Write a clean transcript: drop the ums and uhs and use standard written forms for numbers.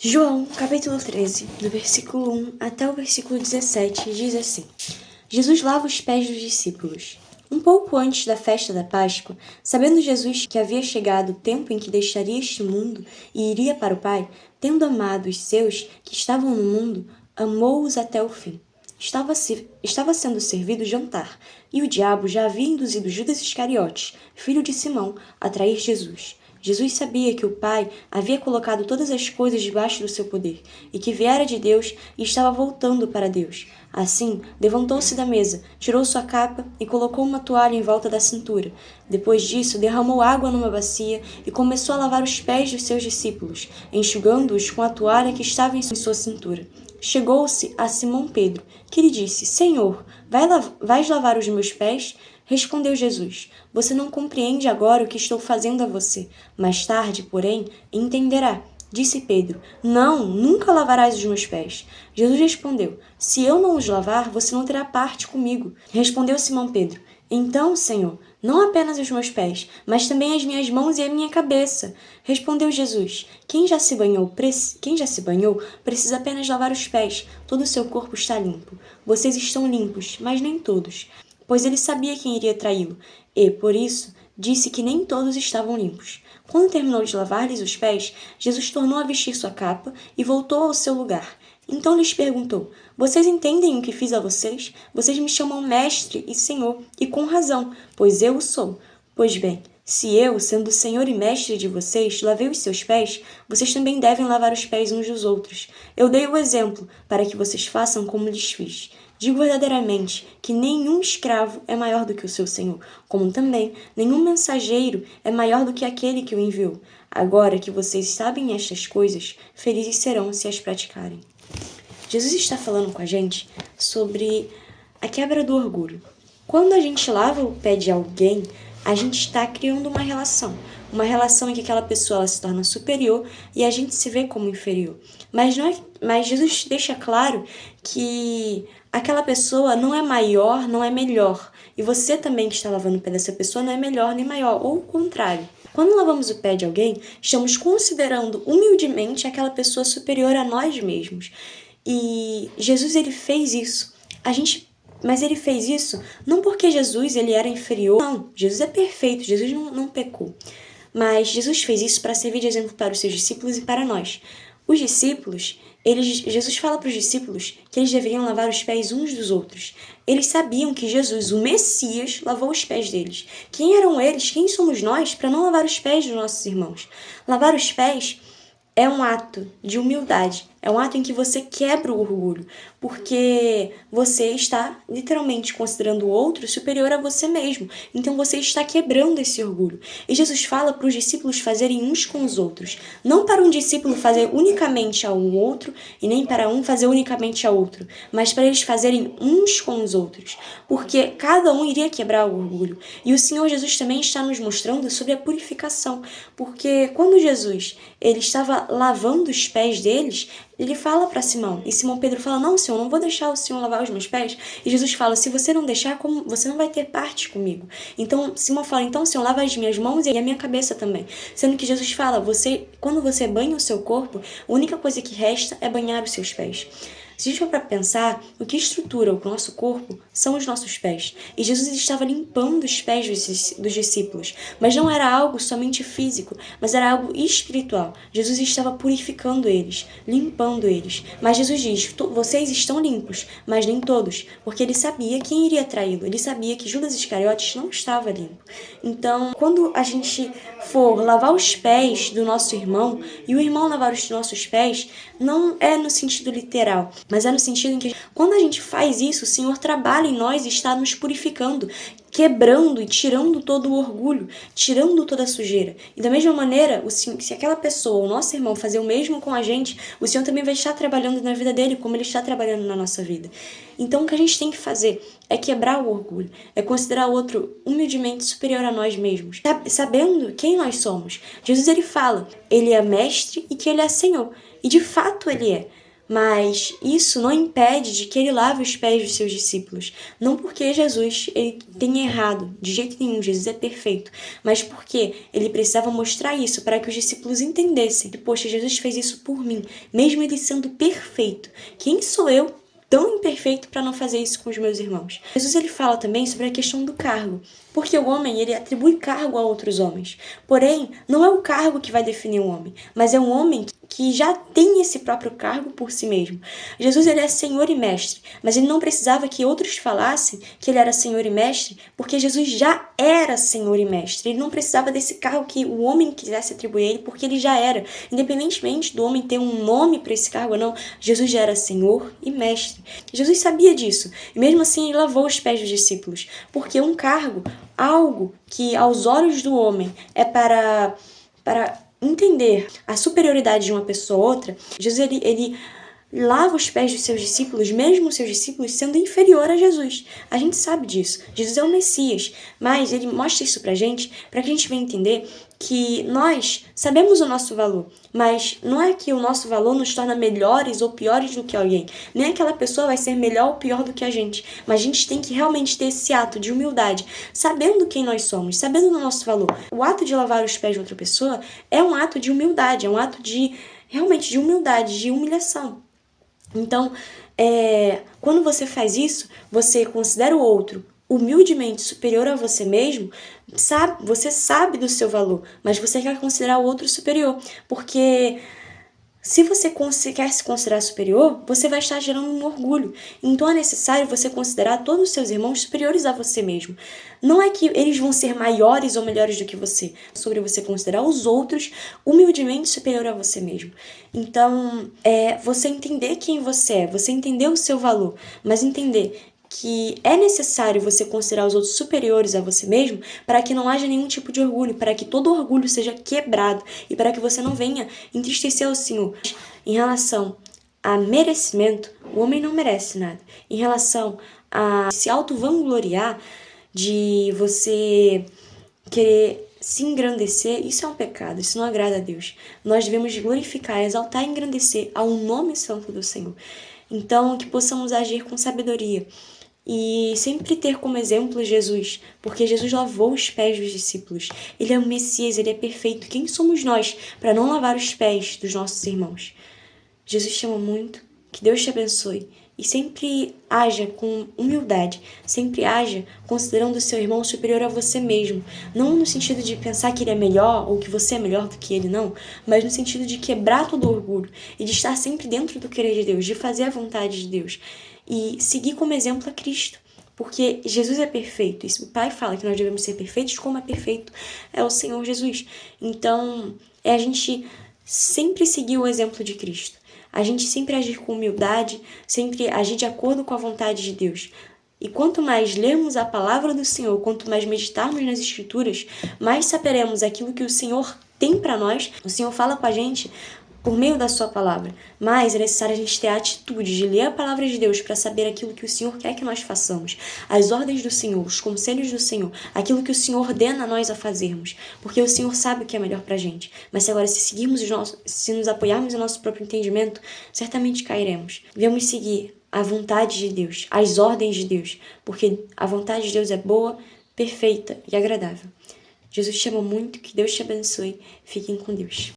João, capítulo 13, do versículo 1 até o versículo 17, diz assim: Jesus lava os pés dos discípulos. Um pouco antes da festa da Páscoa, sabendo Jesus que havia chegado o tempo em que deixaria este mundo e iria para o Pai, tendo amado os seus que estavam no mundo, amou-os até o fim. Estava sendo servido jantar, e o diabo já havia induzido Judas Iscariotes, filho de Simão, a trair Jesus. Jesus sabia que o Pai havia colocado todas as coisas debaixo do seu poder, e que viera de Deus e estava voltando para Deus. Assim, levantou-se da mesa, tirou sua capa e colocou uma toalha em volta da cintura. Depois disso, derramou água numa bacia e começou a lavar os pés dos seus discípulos, enxugando-os com a toalha que estava em sua cintura. Chegou-se a Simão Pedro, que lhe disse: Senhor, vais lavar os meus pés? Respondeu Jesus: Você não compreende agora o que estou fazendo a você. Mais tarde, porém, entenderá. Disse Pedro: Não, nunca lavarás os meus pés. Jesus respondeu: Se eu não os lavar, você não terá parte comigo. Respondeu Simão Pedro: Então, Senhor, não apenas os meus pés, mas também as minhas mãos e a minha cabeça. Respondeu Jesus: Quem já se banhou precisa apenas lavar os pés. Todo o seu corpo está limpo. Vocês estão limpos, mas nem todos. Pois ele sabia quem iria traí-lo, e, por isso, disse que nem todos estavam limpos. Quando terminou de lavar-lhes os pés, Jesus tornou a vestir sua capa e voltou ao seu lugar. Então lhes perguntou: Vocês entendem o que fiz a vocês? Vocês me chamam mestre e senhor, e com razão, pois eu o sou. Pois bem, se eu, sendo senhor e mestre de vocês, lavei os seus pés, vocês também devem lavar os pés uns dos outros. Eu dei o exemplo, para que vocês façam como lhes fiz. Digo verdadeiramente que nenhum escravo é maior do que o seu senhor, como também nenhum mensageiro é maior do que aquele que o enviou. Agora que vocês sabem estas coisas, felizes serão se as praticarem. Jesus está falando com a gente sobre a quebra do orgulho. Quando a gente lava o pé de alguém, a gente está criando uma relação em que aquela pessoa ela se torna superior e a gente se vê como inferior. Mas Jesus deixa claro que aquela pessoa não é maior, não é melhor. E você também que está lavando o pé dessa pessoa não é melhor nem maior, ou o contrário. Quando lavamos o pé de alguém, estamos considerando humildemente aquela pessoa superior a nós mesmos. E Jesus ele fez isso. Mas ele fez isso não porque Jesus ele era inferior. Não, Jesus é perfeito, Jesus não pecou. Mas Jesus fez isso para servir de exemplo para os seus discípulos e para nós. Os discípulos, Jesus fala para os discípulos que eles deveriam lavar os pés uns dos outros. Eles sabiam que Jesus, o Messias, lavou os pés deles. Quem eram eles? Quem somos nós para não lavar os pés dos nossos irmãos? Lavar os pés é um ato de humildade, é um ato em que você quebra o orgulho, porque você está literalmente considerando o outro superior a você mesmo. Então você está quebrando esse orgulho. E Jesus fala para os discípulos fazerem uns com os outros, não para um discípulo fazer unicamente a um outro e nem para um fazer unicamente a outro, mas para eles fazerem uns com os outros, porque cada um iria quebrar o orgulho. E o Senhor Jesus também está nos mostrando sobre a purificação, porque quando Jesus ele estava lavando os pés deles, ele fala para Simão, e Simão Pedro fala: Não, Senhor, não vou deixar o Senhor lavar os meus pés. E Jesus fala: Se você não deixar, como você não vai ter parte comigo. Então Simão fala: Então, Senhor, lava as minhas mãos e a minha cabeça também. Sendo que Jesus fala: quando você banha o seu corpo, a única coisa que resta é banhar os seus pés. Se a gente for para pensar, o que estrutura o nosso corpo são os nossos pés. E Jesus estava limpando os pés dos discípulos. Mas não era algo somente físico, mas era algo espiritual. Jesus estava purificando eles, limpando eles. Mas Jesus diz: Vocês estão limpos, mas nem todos. Porque ele sabia quem iria traí-lo. Ele sabia que Judas Iscariotes não estava limpo. Então, quando a gente for lavar os pés do nosso irmão, e o irmão lavar os nossos pés, não é no sentido literal, mas é no sentido em que quando a gente faz isso, o Senhor trabalha em nós e está nos purificando, quebrando e tirando todo o orgulho, tirando toda a sujeira. E da mesma maneira, se aquela pessoa, o nosso irmão, fazer o mesmo com a gente, o Senhor também vai estar trabalhando na vida dele, como ele está trabalhando na nossa vida. Então o que a gente tem que fazer é quebrar o orgulho, é considerar o outro humildemente superior a nós mesmos, sabendo quem nós somos. Jesus ele fala, ele é mestre e que ele é senhor. E de fato ele é. Mas isso não impede de que ele lave os pés dos seus discípulos. Não porque Jesus ele tenha errado, de jeito nenhum, Jesus é perfeito, mas porque ele precisava mostrar isso para que os discípulos entendessem que, poxa, Jesus fez isso por mim, mesmo ele sendo perfeito. Quem sou eu tão imperfeito para não fazer isso com os meus irmãos? Jesus ele fala também sobre a questão do cargo, porque o homem ele atribui cargo a outros homens. Porém, não é o cargo que vai definir um homem, mas é um homem que já tem esse próprio cargo por si mesmo. Jesus ele é Senhor e Mestre, mas ele não precisava que outros falassem que ele era Senhor e Mestre, porque Jesus já era Senhor e Mestre. Ele não precisava desse cargo que o homem quisesse atribuir a ele, porque ele já era. Independentemente do homem ter um nome para esse cargo ou não, Jesus já era Senhor e Mestre. Jesus sabia disso, e mesmo assim ele lavou os pés dos discípulos, porque um cargo, algo que aos olhos do homem é para entender a superioridade de uma pessoa ou outra, Jesus ele lava os pés dos seus discípulos, mesmo os seus discípulos sendo inferior a Jesus. A gente sabe disso. Jesus é o Messias, mas ele mostra isso pra gente, para que a gente venha entender que nós sabemos o nosso valor, mas não é que o nosso valor nos torna melhores ou piores do que alguém. Nem aquela pessoa vai ser melhor ou pior do que a gente, mas a gente tem que realmente ter esse ato de humildade, sabendo quem nós somos, sabendo do nosso valor. O ato de lavar os pés de outra pessoa é um ato de humildade, é um ato de realmente de humildade, de humilhação. Então, quando você faz isso, você considera o outro humildemente superior a você mesmo, você sabe do seu valor, mas você quer considerar o outro superior, porque se você quer se considerar superior, você vai estar gerando um orgulho. Então é necessário você considerar todos os seus irmãos superiores a você mesmo. Não é que eles vão ser maiores ou melhores do que você, é sobre você considerar os outros humildemente superior a você mesmo. Então, você entender quem você é, você entender o seu valor, mas entender que é necessário você considerar os outros superiores a você mesmo para que não haja nenhum tipo de orgulho, para que todo orgulho seja quebrado e para que você não venha entristecer o Senhor. Em relação a merecimento, o homem não merece nada. Em relação a se auto-vangloriar, de você querer se engrandecer, isso é um pecado, isso não agrada a Deus. Nós devemos glorificar, exaltar e engrandecer ao nome santo do Senhor. Então, que possamos agir com sabedoria e sempre ter como exemplo Jesus, porque Jesus lavou os pés dos discípulos. Ele é o Messias, ele é perfeito. Quem somos nós para não lavar os pés dos nossos irmãos? Jesus te ama muito, que Deus te abençoe. E sempre haja com humildade, sempre haja considerando o seu irmão superior a você mesmo. Não no sentido de pensar que ele é melhor ou que você é melhor do que ele, não. Mas no sentido de quebrar todo o orgulho e de estar sempre dentro do querer de Deus, de fazer a vontade de Deus. E seguir como exemplo a Cristo. Porque Jesus é perfeito. E o Pai fala que nós devemos ser perfeitos como é perfeito é o Senhor Jesus. Então, é a gente sempre seguir o exemplo de Cristo. A gente sempre agir com humildade, sempre agir de acordo com a vontade de Deus. E quanto mais lermos a palavra do Senhor, quanto mais meditarmos nas Escrituras, mais saberemos aquilo que o Senhor tem para nós. O Senhor fala com a gente por meio da sua palavra, mas é necessário a gente ter a atitude de ler a palavra de Deus para saber aquilo que o Senhor quer que nós façamos, as ordens do Senhor, os conselhos do Senhor, aquilo que o Senhor ordena a nós a fazermos, porque o Senhor sabe o que é melhor para a gente. Mas agora, se nos apoiarmos em nosso próprio entendimento, certamente cairemos. Devemos seguir a vontade de Deus, as ordens de Deus, porque a vontade de Deus é boa, perfeita e agradável. Jesus te ama muito, que Deus te abençoe. Fiquem com Deus.